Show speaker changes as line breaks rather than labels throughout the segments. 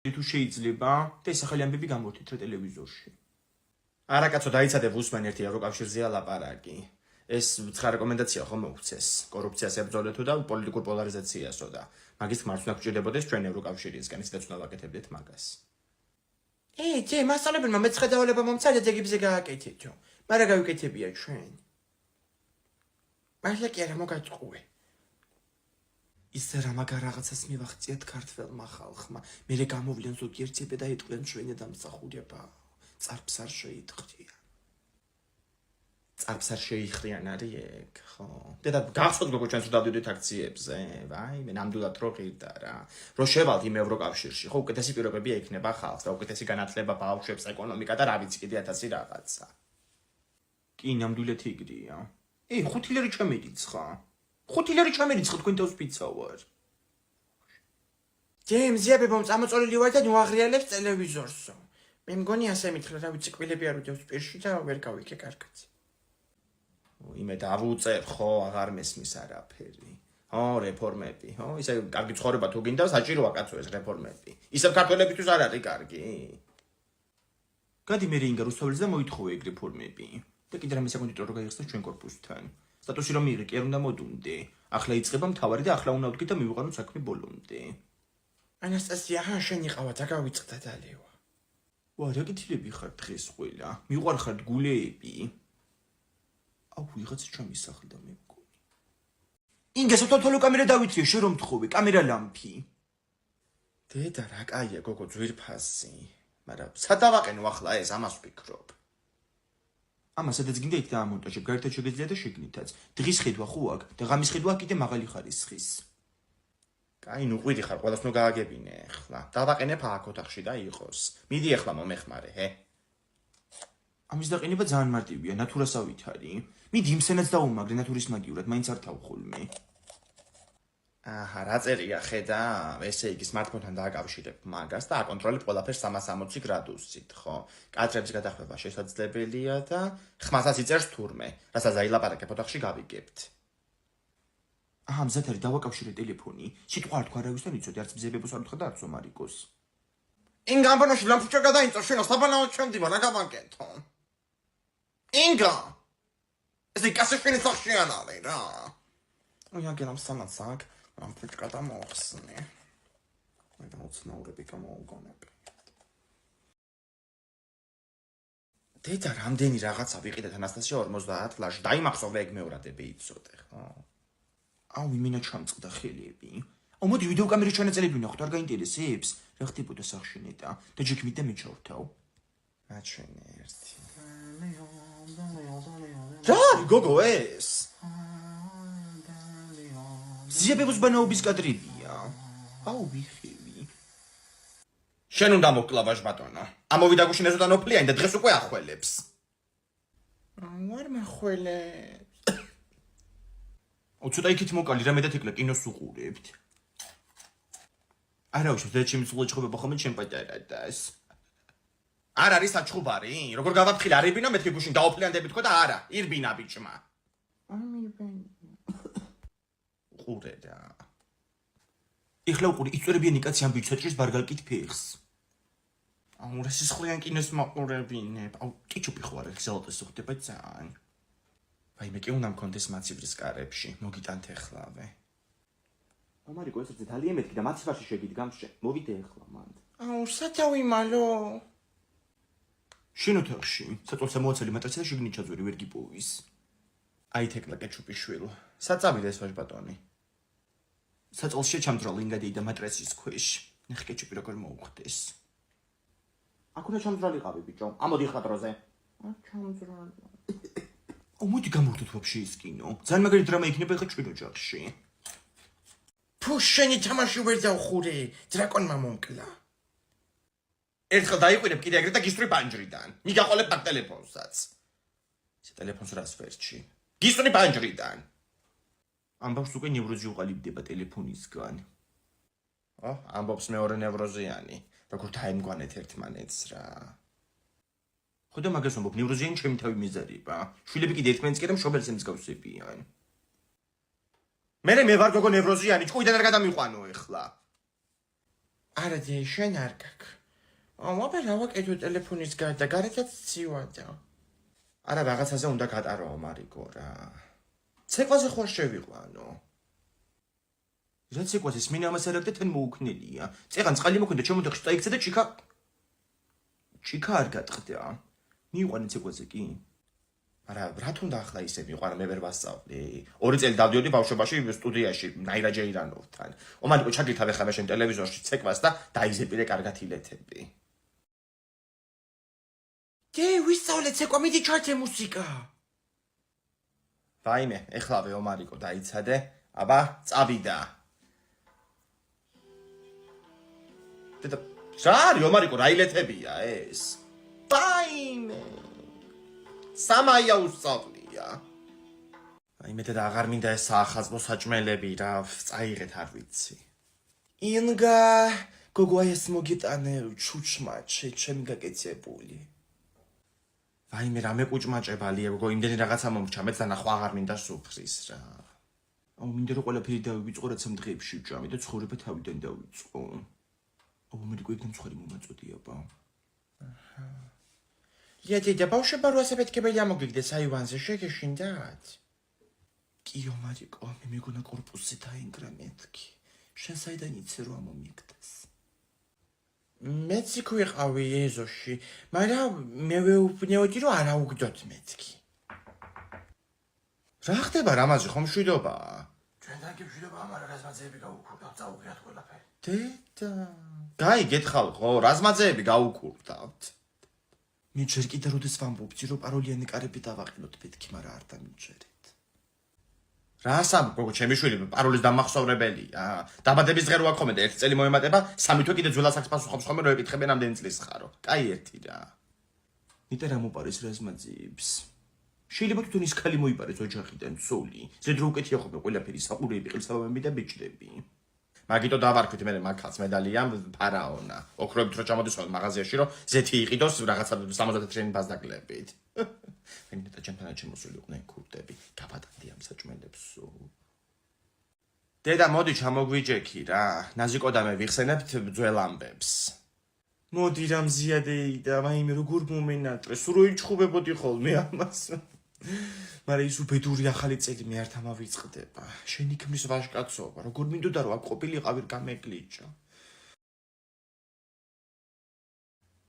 თუ შეიძლება და ეს ახალი ამბები გამოვთით რა ტელევიზორში.
არა კაცო, დაიცადე ვუსმენ ერთი ევროკავშირზეა ლაპარაკი. ეს ცხა რეკომენდაცია ხომ მოგვცეს. კორუფციას ებრძოლეთო და პოლიტიკურ პოლარიზაციასო და მაგის ხმარს უნდა გჭირდებოდეს ჩვენ ევროკავშირისგან, ისედაც უნდა ვაკეთებდეთ მაგას.
ჯე, მასწავლებელმა მეცხრე დავალება მომცადეთ ეგებზე გააკეთეთო. მაგრამ გავიკეთებია ჩვენ. მართლა კი არა მოგაწყუე. ისე რა მაგარ რაღაცას მივახციეთ ქართველმა ხალხმა. მერე გამოვლენ ზოგიერთები და ეტყვიან ჩვენი დამსახურება. წარბს არ შეიტყვიან.
წარბს არ შეიხრიან არის ეგ, ხო? დედა გახსოვთ გოგო ჩვენს დავდივდით აქციებზე? ვაი, მე ნამდვილად რო ღირდა რა. რო შევალთ იმ ევროკავშირში, ხო, უკეთესი პირობები ექნება ხალხს და უკეთესი განათლება ბავშვებს, ეკონომიკა და რა ვიცი კიდე 1000 რაღაცა.
კი, ნამდვილად იგრია. 5 ლარი ჩამერიცხა. 5 ლარი ჩამერიცხა თქვენ თავს პიცა ვარ.
ჯე, მზიებებომ წამოწოლილი ვარ და ნუაღრიალებს ტელევიზორსო. მე მგონი ასე მითხრა, რა ვიცი, კვილები არ უდევს პირში და ვერ გავიქე კარგად.
იმე დავუწერ, ხო, აღარ მესმის არაფერი. ო, რეფორმები, ხო? ისე კარგი ცხოვრება თუ გინდა, საჭიროა კაცო ეს რეფორმები. ისევ ქართველებისთვის არ არის კარგი.
გადი მე რინგა რუსთაველს და მოითხოვე ეგ რეფორმები. და კიდე რამე საკონდიტრო რო გაიხსნა ჩვენ корпуსთან. სტატუსი რომ მიიღე, კი არ უნდა მოდუნდე. ახლა იწყება მთავარი და ახლა უნდა ვდგე და მივიყანო საქმე ბოლომდე.
ანასტასია, შენ იყავა და გავიწყდა დალევა.
ვა, რა კითილები ხარ დღეს ყველა? მიყვარხართ გულეები? აუ, ვიღაცა ჩამისახლდა მე მგონი. ინგესო თოთოლო კამერა დავიწიე, შენ რომ თხოვე, კამერა ლამფი.
დედა რა კაია გოგო ძვირფასი. მაგრამ სადავაყენო ახლა ეს ამას ვფიქრობ.
ამა სადაც გინდა იქ დაამონტაჟებ, გაერთად შეგეძლია და შეგნითაც. დღის ხედვა ხო აქ და ღამის ხედვა კიდე მაღალი ხარისხის.
კაი, ნუ ყვიდი ხარ, ყველას ნუ გააგებინე ახლა. დავაყენებ აქ ოთახში და იყოს. მიდი ახლა მომეხმარე, ჰე.
ამის დაყენება ძალიან მარტივია, ნატურასავით არის. მიდი იმსენაც დაუმაგრე ნატურის მაგივრად, მაინც არ თავხულმე.
აჰა, რა წერია ხედა? ესე იგი smartphone-თან დააკავშირებ მაგას და აკონტროლებ ყველაფერს 360 გრადუსით, ხო? კადრების გადახვევა შესაძლებელია და ხმასაც იწერს თურმე, რასაც აილაპარაკებ ოთახში გავიგებთ.
აჰა, მზად არის დავაკავშირე ტელეფონი. სიტყვა არ თქვა არავისთან იცოდი, არც მზებებოს არ უთხრა და არც ომარიკოს.
ინგა ამბანოში ლამპუჩა გადაინწო, შენ საბანაოდ შემდიმა, რა გავანკეთო? ინგა! ეს იკასეშენი სახშიან არის რა. ოიაგერამ სამაცაკ, ლამპუჩკა და მოხსნე. მე დაუცნაურები გამოვგონები.
დედა რამდენი რაღაცა ვიყიდეთ ანასტასია 50 ლარში, დაიმახსოვრე ეგ მეორადები იცოდე, ხო?
აუ, იმინა ჩამწყდა ხელები. აუ, მოდი ვიდეო კამერით ჩანაწელები ვნახოთ, არ გაინტერესებს? რა ხდებოდა სახში ნეტა? და ჯექმით და მე ჩავთავ.
აჩვენე ერთი. რა, გოგო ეს?
ზიებებს ბანაობის კადრებია. აუ, ვიხევი.
შენ უნდა მოკლავაშ ბატონო. ამოვიდა გუშინ ესოდან ოფლიანი და დღეს უკვე ახველებს.
არ მახველებს.
ცოტა იქით მოკალი, რა მეტად ეკლა კინოს უყურებთ. არა უშო, და ჩემი სულ ეჩხუბება ხოლმე ჩემ პატარადას.
არ არის საჩხუბარი? როგორ გავაფრთხილე, არ ირბინა მეთქი გუშინ დაოფლიანდები თქო და არა, ირბინა ბიჭმა.
არ მირბენი.
ყურე რა.
ეხლა უყური, იწვერებიანი კაცი ამ ბიჭს აჭრის ბარგალკით ფეხს.
აუ, რა სისხლიან კინოს მაყურებინებ. აუ, კიჩუპი ხო არა, გზელოტეს ხდება ძალიან. ვაი, მე კი უნდა მქონდეს მაცივრის კარებში, მოგიტანთ ეხლავე.
ამარიკო ეს ძალიან მეთქი და მაცივარში შეგიდგამშე. მოვიდე ეხლა მანდ.
აუ, სათავიმალო.
შენ ოთახში, საწოლსა მოაცალი მატრიცა და შიგნით ჩაძვერი ვერ გიპოვის.
აი თეკლა კეჩუპი შვილო. საწავიდეს ვაჟ ბატონი.
საწოლში ჩამძრალ ინგადეი და მატრიცის ქვეშ. ნახე კეჩუპი როგორ მოუხდეს. აქ უნდა ჩამძრალიყავი ბიჭო. ამოდი ხლა დროზე.
არ ჩამძრალი.
აუ, მოდი გამოვდოთ ვაფშე ის კინო. ძალიან მაგარი დრამა იქნება ეხლა ჩვენ ოჯახში.
თუ შენი თამაში ვერ დავხურე, დრაკონმა მომკლა.
ერთხელ დაიყვინებ კიდე ეგრე და გისვრი პანჯრიდან. მიგაყოლებ მაგ ტელეფონსაც. ეს ტელეფონს რას ვერჩი? გისვრი პანჯრიდან.
ამბავს უკვე ნევროზი უყალიბდება ტელეფონისგან.
ამბობს მეორე ნევროზიანი. როგორ დაემგვანეთ ერთმანეთს რა.
ხო და მაგას ვამბობ, ნევროზიანი ჩემი თავი მეზარება. შვილები კიდე ერთმანეთს კი და მშობელს ემსგავსებიან.
მე ვარ გოგო ნევროზიანი, ჭკუიდან არ გადამიყვანო ეხლა. არა დი შენ არ გაქვს. მობა რა ვაკეთო ტელეფონის გარდა, გარეთაც ცივადა. არა რაღაცაზე უნდა გატარო მარიკო რა. ცეკვაზე ხوار შევიყვანო.
რა ცეკვაზე მინა ამას არ აქვს თან მოუქნელია. წეღან წყალი მოქონდა შემოდახში წაიქცა და ჩიქა არ გატყდა. მიიყვანე ცეკვაზე კი.
არა რა თუნდა ახლა ისე მიყვარა მე ვერ ვასწავლი. 2 წელი დავდიოდი ბავშვობაში სტუდიაში ნაირა ჯეირანოვთან. მარიკო ჩაგითავე ხა მე შენ ტელევიზორში ცეკვას და დაიზეპირე კარგად ილეთები. ვისწავლე ცეკვა მიდი ჩართე მუსიკა. ვაიმე, ეხლავე მარიკო დაიცადე, აბა წავიდა. რა არის მარიკო რა ილეთებია ეს? ვაიმე. სამაია უსწავლია. ვაიმე და აღარ მინდა ეს საახალწლო საჭმელები რა, წაიღეთ არ ვიცი. ინგა, გოგო ეს მოგიტანე ჩუჩმაჩე, ჩემი გაკეცებული. ვაიმე რა მეკუჭმაჭებალია გოგო იმდენი რაღაცა მომრჩა მეც დანახვა აღარ მინდა სუფრის რა.
მინდა რომ ყველაფერი დავივიწყო რაც ამ დღეებში ვჭამე და ცხოვრება თავიდან დავიწყო. მერიკო იქ მსხვერი მომაწოდიება.
და ბავშვებმა რო ასე პეთქებელი ამოგიგდეს აივანზე შეგეშინდათ?
კიო მარიკო მე მეგონა კორპუსზე დაინგრა მეთქი. შენ საიდან იცი რომ ამომიგდეს?
მეც იქ ვიყავი ეზოში, მაგრამ მე ვეუბნეოდი რომ არა უგდოთ მეთქი. რა ხდება რამაზი ხომ მშვიდობაა?
ჩვენთან კი მშვიდობაა, მაგრამ რაზმაძეები გაუქურდავთ, წაუღიათ ყველაფერი.
დედა. გაიგეთ ხალხო, რაზმაძეები გაუქურდავთ.
მე ჯერ კიდე როდეს ვამბობდი რომ პაროლიანი კარები დავაყენოთ მეთქი, მაგრამ არ დამიჯერეთ.
რასამ გოგო ჩემი შვილი პაროლის დამახსოვრებელია. დაბადების დღე რო აქ და 1 წელი მოემატება, 3 თვე კიდე ძველას აქვს პასუხობს ხოლმე რო ეკითხებენ ამდენი წლის ხარო. კაი ერთი რა.
მიტა რა მოპარეს რაზმაძეებს. შეიძლება თვითონ ის ქალი მოიპარეს ოჯახიდან ცოლი. ზედ რო უკეთია ხოლმე ყველაფერი საყურეები, ყელსაბამები და ბიჭდები.
მაგიტო დავარქვით მე მაგ ხალხს მედალია ფარაონა. ოქროებით რო ჩამოდის ხოლმე მაღაზიაში რომ ზეთი იყიდოს რაღაცა 70 ბაზდაკლებით. მე და ჩემთან ჩემოსული იყვნენ ქურდები. გაბატანდი ამ საჭმელებსო. დედა მოდი ჩამოგვიჯექი რა. ნაზიკო და მე ვიხსენებთ ძველ ამბებს.
მოდი რა მზიადეიდა, ვაიმე როგორ მომენატრე, სულ რო იჩხუბებოდი ხოლმე ამას. მაგრამ ის უბედური ახალი წელი მე არ თამავიწყდება. შენი ქმრის ვაჟკაცობა, როგორ მინდოდა რომ აქ ყოფილიყავი გამეგლიჭა.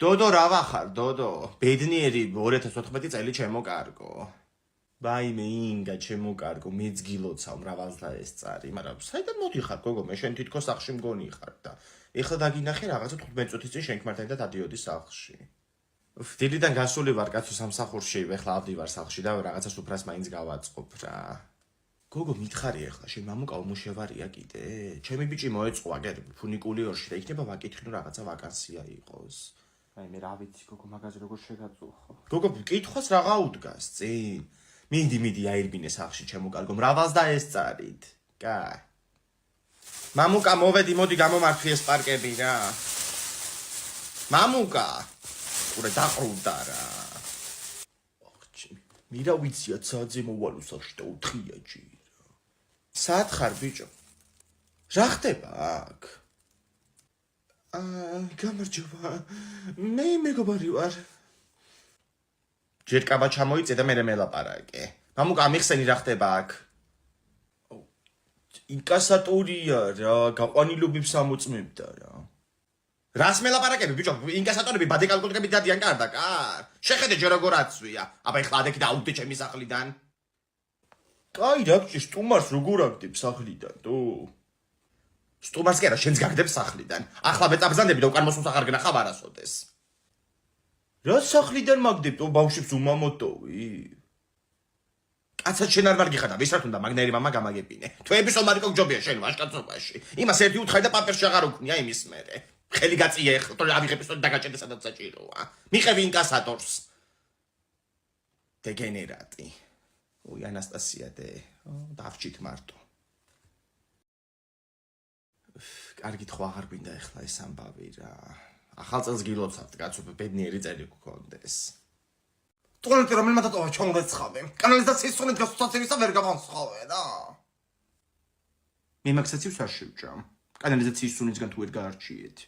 დოდო რა ვახარ, დოდო. ბედნიერი 2014 წელი ჩემოკარგო.
ვაიმე ინგა ჩემოკარგო, მეც გილოცავ მრავალსა ეს წარი,
მაგრამ საიდან მოდიხარ გოგო, მე შენ თითქოს სახლში მგონი ხარ და ეხლა დაგინახე რაღაცა 15 წუთის წინ შენ ქმართან და დადიოდი სახლში. დილიდან გასული ვარ კაცო სამსახურში, ეხლა ავდივარ სახლში და რაღაცა სუფრას მაინც გავაწყობ რა.
გოგო მითხარი ეხლა შენ მამუკაო მუშევარია კიდე? ჩემი ბიჭი მოეწყვა გერ ფუნიკული ორში და იქნება ვაკითხი რომ რაღაცა ვაკანსია იყოს.
აი მე რა ვიცი გოგო მაგაზე როგორ შეგაწუხო.
გოგო კითხვას რაღა უდგას წინ. მიდი აირბინე სახლში ჩემოკარგო მრავალს და ეს წარით.
კაი. მამუკა მოვედი მოდი გამომართვი ეს პარკები რა. მამუკა ყურე დაყრუდა რა.
მირა ვიციათ საათზე მოვალო სახლში და 4-ია ჯერ.
საათ ხარ ბიჭო? რა ხდება აქ?
გამარჯობა. მე მეგობარი ვარ.
ჯერ კაბა ჩამოიწე და მე მელაპარაკე. მამუკა მიხსენი რა ხდება აქ?
ინკასატორია რა, გაყვანილობებს ამოწმებდა რა.
რას მელაპარაკები ბიჭო? ინკასატორები ბადეკალკუტკები დადიან კარდა. შეხედე ჯერ როგორ აცვია. აბა ეხლა ადექი დაუდგე ჩემი სახლიდან.
კაი რა გჭირს სტუმარს როგორ აგდებ სახლიდან თუ?
სტუმარს კი არა შენს გაგდებ სახლიდან. ახლა მეწაბზანდები და უკან მოსულს აღარ გნახავ არასოდეს.
რა სახლიდან მაგდებ თუ ბავშვებს უმამოტოვი?
კაცად შენ არ მარგიხარ და ვის რა თქმა უნდა მაგნერი მამა გამაგებინე. თვეების ომარიკო გჯობია შენ ვაშკაცობაში. იმას ერთი უთხარი და პაპერში აღარ უქნია იმის მერე. ხელი გაწიე ეხლა თუ ავიღებ ისო დაგაჭედე სადაც საჭიროა. მიყევი ინკასატორს. დეგენერატი. ოი ანასტასია დე. დავჭით მარტო.
კარგი თხო აღარ გვინდა ეხლა ეს ამბავი რა. ახალ წელს გილოცავთ კაცო ბედნიერი წელი გქონდეს.
ტუალეტი რომელმა დატოვა ჩამორეცხავე. კანალიზაციის სუნით გასუცაცევისა ვერ გამოსხავე რა.
მე მაგსაცივს არ შევჭამ. კანალიზაციის სუნისგან თუ ვერ გაარჩიეთ.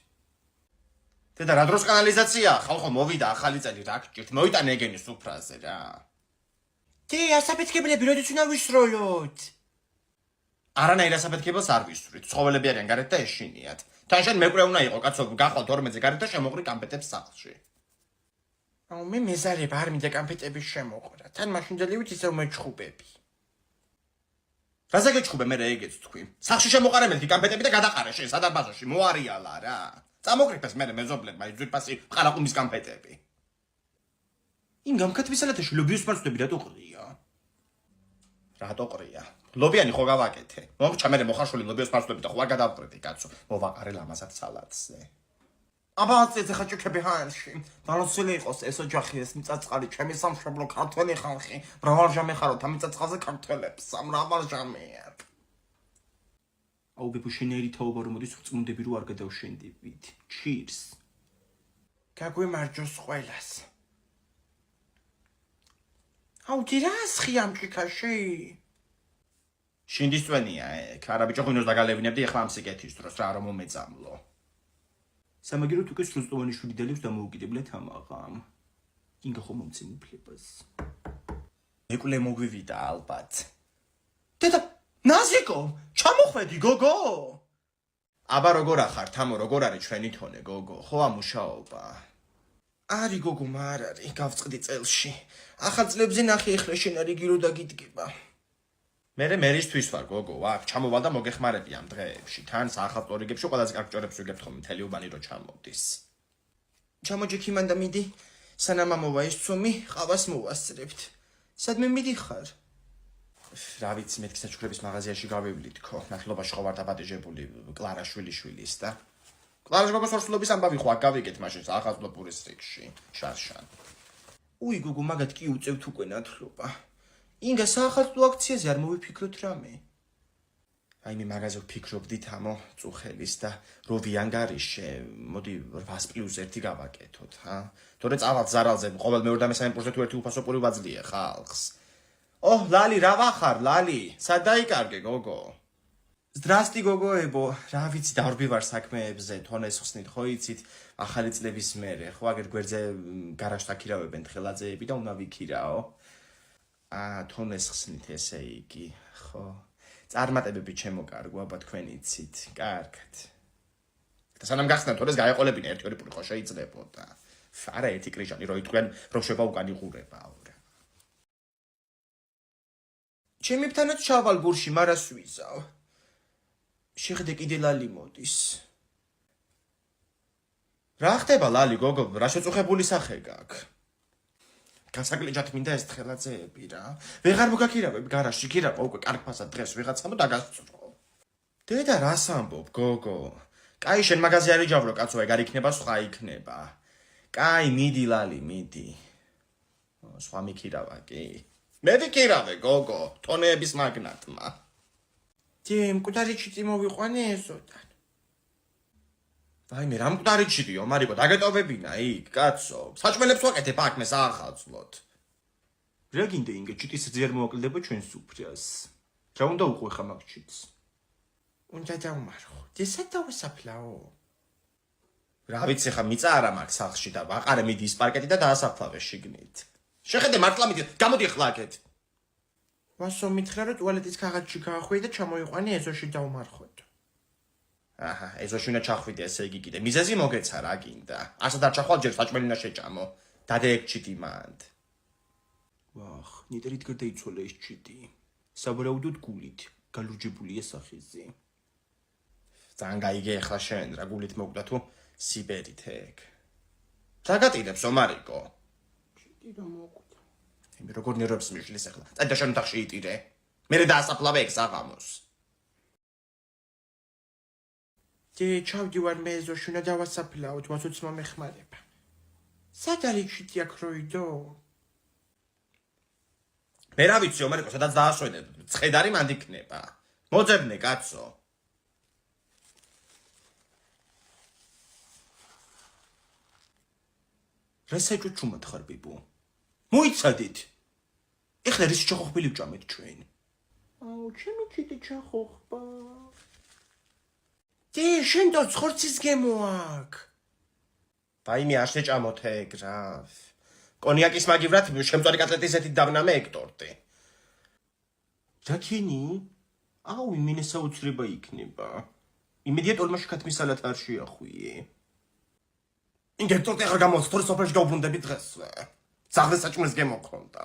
დედა რა დროს კანალიზაცია? ხალხო მოვიდა ახალი წელი რა გჭირთ? მოიტანე ეგენი სუფრაზე რა.
ასაფეთქებლები როდის უნდა ვისროლოთ?
არანაირ ასაფეთქებელს არ ვისვრით. ცხოველები არიან გარეთ და ეშინიათ. თან შენ მეკვე უნდა იყო კაცო, გახვალ 12-ზე გარეთ და შემოყრი კამპეტებს სახლში.
აუ მე მეზარება არ მინდა კამპეტების შემოყრა. თან მაშინ ძლივით ისევ მეჩხუბები.
რაზე გეჩხუბე მე ეგეც თქვი. სახლში შემოყარებდი კამპეტები და გადაყარე შენ სადარბაზოში მოარიალა რა. წამოკრიფეს მე მეზობლებმა იძვირფასი ყარაყუმის კამპეტები.
იმ გამქათმისალათაში ლობიოს მარცვლები რატო ყრია?
რატო ყრია? ლობიანი ხო გავაკეთე. მომრჩა მე მოხარშული ლობიოს მარცვლები და ხო არ გადავყრედი კაცო. მოვაყარე ლამაზად სალატზე.
აბა წეზე ხაჭუქები ჰაერში. დანოცილი იყოს ეს ოჯახი ეს მიწაწყალი ჩემი სამშობლო ქართველი ხალხი. მრავალჟამე ხაროთ ამ მიწაწყალზე ქართველებს. მრავალჟამეა.
აუ ბებო შენერი თაობა რომ მოდის წმუნდები რო არ გადავშენდებით. Cheers.
გაგვიმარჯოს ყველას. აუ დირას ხიამჭიქაში.
შინდის წვენია ეგ. არა ბიჭო ღვინოს დაგალევინებდი ეხლა ამ სიკეთის დროს რა რომ მომეწამლო.
სამაგიეროდ უკვე სრულწლოვანი შვილი დალევს დამოუკიდებლად ამაღამ. ინგა ხომ მომცემლებას.
მეკვლე მოგვივიდა ალბათ.
დედა ნაზიკო, ჩამოხვედი გოგო.
აბა როგორ ახარ თამო როგორ არის ჩვენი თონე გოგო? ხო ამუშაობა.
არი გოგო მარ არის გავწყდი წელში. ახალ წლებზე ნახე ეხლა შენ არი გირო დაგიდგება.
მე მერისთვის ვარ გოგო, აქ ჩამოვალ და მოგეხმარები ამ დღეებში. თან საახალწლო რიგებში ყველაზე კარგ ჭორებს ვიგებთ ხოლმე მთელი უბანი რო ჩამოვდის.
ჩამოჯექი მანდა მიდი. სანამ ამოვა ის ცუმი, ყავას მოვასწრებთ. სადმე მიდიხარ?
რა ვიცი მეთქი საჩუქრების მაღაზიაში გავივლით ხო. ნახილობაში ხო ვარ დაპატეჟებული კლარა შვილიშვილის და კლარას გოგოს ორსულობის ამბავი ხო აქ გავიგეთ მაშინ საახალწლო პურის რიგში. შარშან.
უი გოგო მაგათ კი უწევთ უკვე ნათლობა. ინგა საახალწლო აქციაზე არ მოვიფიქროთ რამე.
აი მე მაღაზია ვფიქრობდი თამო წუხელის და რო ვიანგარიშე მოდი 8+1 გავაკეთოთ ჰა თორე წავალ ზარალზე ყოველ მეორე და მესამე პროექტი ერთი უფასო პური ვაძლია ხალხს ოჰ ლალი რა ვახარ ლალი სად დაიკარგე გოგო
ზდრასტი გოგოებო
რა ვიცი დავრბი ვარ საქმეებზე თონეს ხსნით ხო იცით ახალი წლების მერე ხო აგერ გვერდზე გარაჟს აქირავებენ თხელაძეები და უნდა ვიქირაო თონეს ხსნით ესე იგი ხო წარმატებები ჩემო კარგო აბა თქვენ იცით კარგად და სანამ გახსნათ თორეს გაეყოლებინა ერთი-ორი პური ხო შეიძლებოდა არა ერთი კრიჟანი რო იტყვიან რომ შევა უკან იღურებაო რა
ჩემებთანაც ჩავალ გურში მარას ვიზავ შეხედე კიდე ლალი მოდის
რა ხდება ლალი გოგო რა შეწუხებული სახე გაქვს გასაკლეჯათ მინდა ეს თხელაძეები რა ვეღარ მოგაქირავებ გარაჟში ქირავ უკვე კარგ ფასად დღეს ვიღაცამ და გასწრო დედა რას ამბობ გოგო კაი შენ მაღაზია არ იჯავრო კაცო ეგ არ იქნება სხვა იქნება კაი მიდი ლალი მიდი სხვა მიქირავა კი მე ვიქირავე გოგო ტონეების მაგნატმა
მკვდარი ჩიტი მოვიყვანე ეზოდან
ვაიმე რა მკვდარი ჩიტიო მარიკო დაგეტოვებინა იქ კაცო საჭმელებს ვაკეთებ აქ მე საახალწლოდ
რა გინდა ინგა ჩიტის ძიერ მოაკლდება ჩვენ სუფრას რა უნდა უყვე ხა მაგ ჩიტს
უნდა დავმარხო დესა დავასაფლაო
რა ვიცი ხა მიწა არა მაქვს სახლში და ვაყარე მიდი ის პარკეტი და დაასაფლავე შიგნით შეხედე მართლა მიდი გამოდი ხლა აქეთ
ვასო მითხრა რომ ტუალეტის ქაღალდში გაახვიე და ჩამოიყვანე ეზოში დავმარხოთ
აჰა ეზოში უნდა ჩახვიდე ესე იგი კიდე მიზეზი მოგეცა რა გინდა ასად არ ჩახვალ ჯერ საჭმელი უნდა შეჭამო დადეეკ ჩიტი მანდ
ვახ ნიტერით გარდაიცვალა ეს ჩიტი საბარაუდოდ გულით გალურჯებულია სახეზე
ძალიან გაიგე ახლა შენ რა გულით მოგდა თუ სიბერით ეგ დაგატირებს ომარიკო
ჩიტი რომ მოგდა
მე როგორ ნერვებს მიშლის ახლა წადა შენ ოთახში იტირე მე დაასაფლავე ეგ საღამოს
ჩავდივარ მე ეზოში უნდა დავასაფლაოთ ვასოც მომეხმარება სად არის ჩიტი აქ როიდო
მე რა ვიცი ომარიკო სადაც დაასვენე ცხედარი მანდ იქნება მოძებნე კაცო
რა საჭუთ ჩუმად ხარ ბიბო მოიცადით ეხლა რის ჩახოხბილი ვჭამეთ ჩვენ
აუ ჩემი ჩიტი ჩახოხბა შენ და ხორცის გემო აქ
ვაიმე არ შეჭამოთ ეგ რა. კონიაკის მაგივრად შემწვარი კატლეტის ზეთით დავნამე ეგ ტორტი.
რაკენი? აუ, იმინე საოცრება იქნება. იმედია ტოლმაში ქათმის სალატ არ შეახვიე.
ინგერ ტორტი აღარ გამოდის, თორე სოფელში გავბრუნდები დღესვე. სახლე საჭმელს გემოქონდა.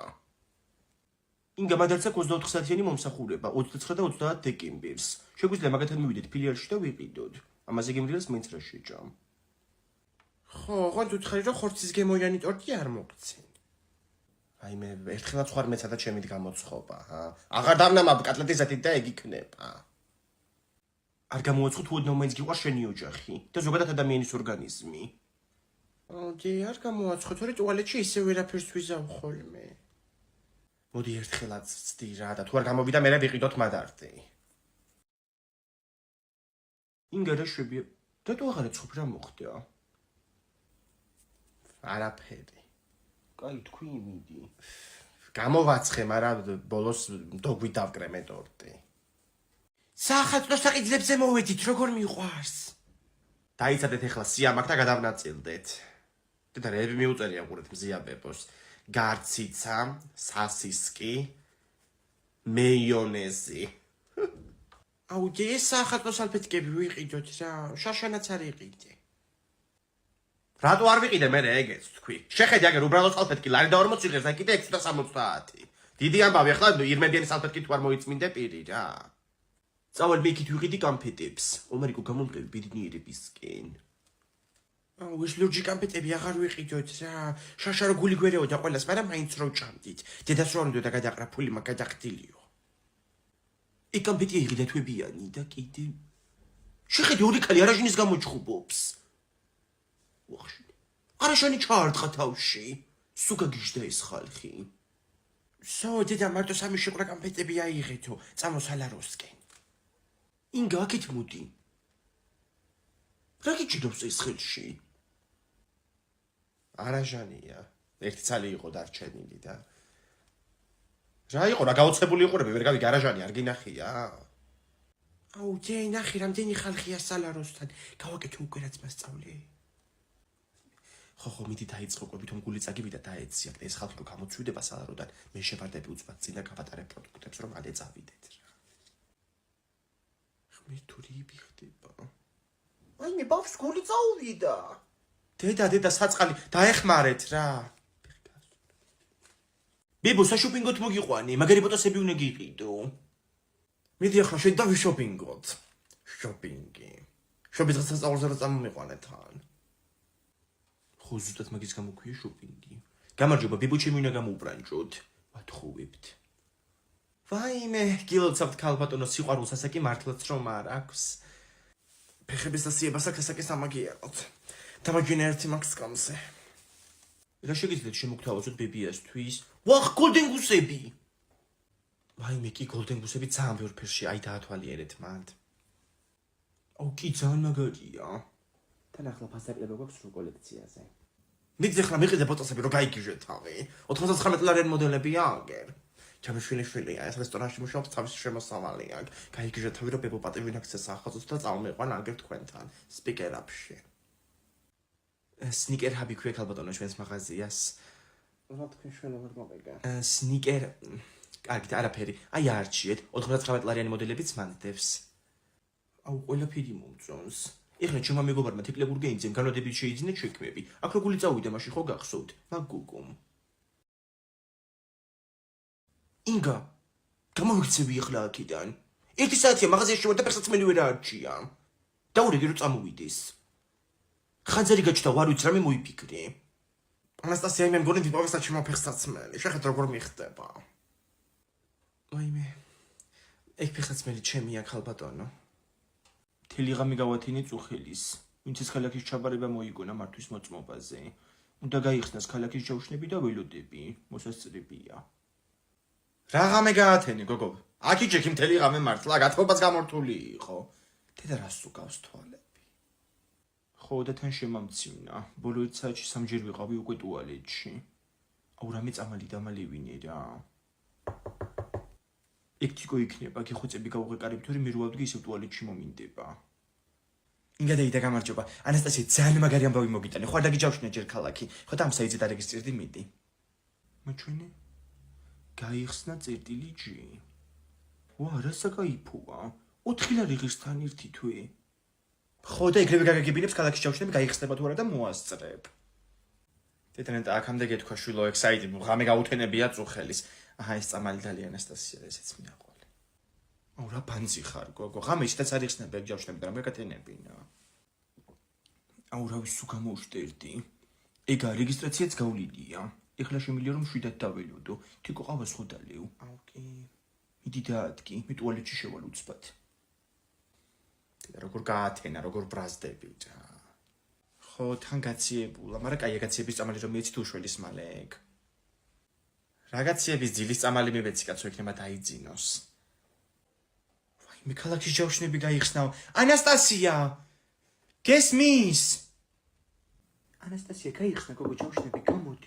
ინგა მადარცაკ 24 საათიანი მომსახურება 29 და 30 დეკემბერს. შეგვიძლია მაგათად მივიდეთ ფილიალში და ვიყიდოთ. ამაზე გემრიელს მეც რა შეჭამ.
ხო, ოღონდ უთხარი რომ ხორცის გემოიანი ტორტი არ მოგცენ. ვაიმე, ერთხელაც ხარ მეცადა ჩემით გამოცხობა, ჰა. აღარ დავნამავ კატლეტის ზეთით და ეგ იქნება.
არ გამოაცხოთ უდნო მაინც გიყვარ შენი ოჯახი და ზოგადად ადამიანის ორგანიზმი.
დი არ გამოაცხო, თორე ტუალეტში ისე ვერაფერს ვიზავ ხოლმე. მოდი ერთხელაც ვცდი რა და თუ არ გამოვიდა მე ვიყიდოთ მადარტი.
ინგა რა შვებია? რატო აღარ ეცხოვ რა მოხდა?
არაფერი.
კაი, თქვი იმიდი.
გამოვაცხე, მაგრამ ბოლოს დოგვი დავკრე მე ტორტი.
სახალხო საყიდლებზე მოვედით, როგორ მიყვარს?
დაიცადეთ ახლა სიამაყ და გადავნაწილდეთ. და რები მიუწერია ყურეთ მზიაბებოს. გარციცა, სასისკი, მეიონეზი.
აუ, ეს სახალხო სალფეტკები ვიყიდოთ რა, შაშანაც არ იყიდე.
რატო არ ვიყიდე მე ეგეც თქვი? შეხედე აგერ უბრალოდ სალფეტკი ლარი და 40 იღებს და კიდე 670. დიდი ამბავი ახლა ირმედიანი სალფეტკი თუ არ მოიწმინდე პირი რა.
წავალ მეკით ვიყიდი კამფეტებს. ომარიკო გამომყევი ბედნიერებისკენ.
აუ, ეს ლურჯი კამფეტები აღარ ვიყიდოთ რა. შაშა რო გული გვერეოდა ყველას, მაგრამ მაინც რო ჭამდით. დედას რო უნდა გადაყრა ფული მაგ გადახტილიო.
ეგ კამფეტია იყიდა თვებიანი და კიდე შეხედე ორი კალი არაჟინის გამოჩხუბობს. ვახში. არაშანი ჩაარტყა თავში. სუგა გიჟდა ეს ხალხი.
სო, დედა მარტო სამი შეყრა კამფეტები აიღეთო, წამოსალაროსკენ.
ინგა აქეთ მოდი. რა გიჭირავს ეს ხელში?
არაჟანია. ერთი ცალი იყო დარჩენილი და რა იყო რა გაუცხებული იყურები ვერ გავიგე არაჟანი არ გინახია?
აუ, ნახე რამდენი ხალხია სალაროსთან. გავაკეთე უკვე რაც მასწავლე.
ხო, მიდი დაიწყო კვებით გული წაგები და დაეციათ. ეს ხალხი რო გამოცვიდება სალაროდან, მე შევარდები უცბად წინ და გავატარებ პროდუქტებს რომ ადე წავიდეთ რა.
მე თური ვიხდება.
აი მე ბავშვს გული წაუვიდა. დედა საწყალი დაეხმარეთ რა.
ბებო საშოპინგოთ მოგიყვანი, მაგარი ფოტოსები უნდა გიყიდო.
მიდი ახლა შენ დავიშოპინგოთ. შოპინგი. შოპინგის სასწაულზე რა წამომიყვანე თან.
ხო, ზუსტად მაგის გამოქვია შოპინგი. გამარჯობა, ბებო ჩემი უნდა გამოუბრანჭოთ. ვათხოვებთ.
ვაიმე, გილოცავთ ქალბატონო სიყვარულს ასაკი მართლაც რომ არ აქვს. ფეხების დასიებას აქ ასაკი სამაგიეროთ. დამაჯინე ერთი მაქვს გამზე.
რა შეგიძლიათ შემოგთავაზოთ ბებიასთვის? ვახ, გოლდენგუსები.
ვაიმე, კი გოლდენგუსები ძალიან ბევრ ფერში, აი დაათვალიერეთ მანდ.
აუ, კი ძალიან მაგარია.
თან ახლა ფასაკლება გვაქვს რო კოლექციაზე. მიდი ახლა მიყიდე ფოტოსები რომ გაიგიჟე თავი. 99 ლარიანი მოდელებია აგერ. ჩემი შვილი ეს რესტორანში მუშაობს თავის შემოსავალი აქვს. გაიგიჟე თავი რომ ბებო პატივი ნახცეს ახალწოდს და წავმეყვან აგერ თქვენთან. სპიკერაპში.
სნიკერ ჰაბი ქვია ქალბატონო ჩვენს მაღაზიას.
რა თქვენ შველებად მომეგა.
სნიკერ კარგი, არაფერი. აი არჩიეთ, 99 ლარიანი მოდელებიც მანდებს. აუ, ყველაფერი მომწონს. ეხლა ჩემმა მეგობარმა თეკლებურგეინძემ განოდებით შეიძინა შექმები. აქ რო გული წავიდა მაშინ ხო გახსოვთ? მაგ გუგუმ. ინგა, გამოვიქცევი ახლა აქედან. 1 საათია მაღაზიაში ვარ და ფეხსაცმელი ვერ არჩია. დაურეკე რომ წამოვიდეს. ხანძარი გაჩნდა, ვარ ვიცი რამე მოიფიქრე.
ანასტასია მე მგონი ვიპოვე საჩემო ფეხსაცმელი. შეხეთ როგორ მიხდება.
ვაიმე. ეგ ფეხსაცმელი ჩემია ქალბატონო. მთელი ღამე გავათინე წუხელის. ვინც ეს ქალაქის ჩაბარება მოიგონა მართვის მოწმობაზე. უნდა გაიხსნას ქალაქის ჯავშნები და ველოდები. მოსასწრებია.
რა ღამე გაათენი გოგო? აქ იჯექი მთელი ღამე მართლა გათხოვებას გამორთული იყო. დედა რას უკავს თვალები?
ხო და თან შემამცივნა. ბოლო 1 საათში სამჯერ ვიყავი უკვე ტუალეტში. აუ რამე წამალი დამალევინე რა. ეგ თიკო იქნება, გიხოცები გავუღეკარებ თორე მე რო ავდგე ისევ ტუალეტში მომინდება.
ინგა და გამარჯობა. ანასტასია ძალიან მაგარი ამბავი მოგიტანე. ხო არ დაგიჯავშნე ჯერ ქალაქი. ხო და ამ საიტზე დარეგისტრირდი მიდი.
მაჩვენე გაიხსნა წერტილი G. ვა, რა საკაიფოა. 4 ლარი ღირსთან ერთი თვე.
ხო და ეგრევე გაგაგებინებს ქალაქის ჯავშნები გაიხსნება თუ არა და მოასწრებ.
დედანეტა აქამდე გეთქვა შვილო ეგ საიტი ღამე გაუთენებია წუხელის. აჰა ეს წამალი დალი ანასტასია ესეც მიაყოლე.
აუ რა ბანძი ხარ გოგო. ღამე ისედაც არ იხსნება ეგ ჯავშნები და რამ გაკეთენებინა.
აუ რა ვისუ გამოვშტერდი. ეგა რეგისტრაციაც გავლიდია. ეხლა შემიძლია რომ შვიდად დაველოდო. თიკო ყავას ხო დალევ.
აუ კი.
მიდი დაადგი, მე ტუალეტში შევალ უცბად.
და როგორ გაათენა, როგორ ბრაზდები და
ხო თან გაციებულა, მაგრამ კაი გაციების წამალი რომ მიეცი თუ უშველის მალე ეგ.
რაღაციების ძილის წამალი მივეცი კაცო იქნება დაიძინოს.
ვაი მე ქალაქის ჯავშნები გაიხსნაო. ანასტასია! გესმის? ანასტასია გაიხსნა გოგო ჯავშნები გამოდი.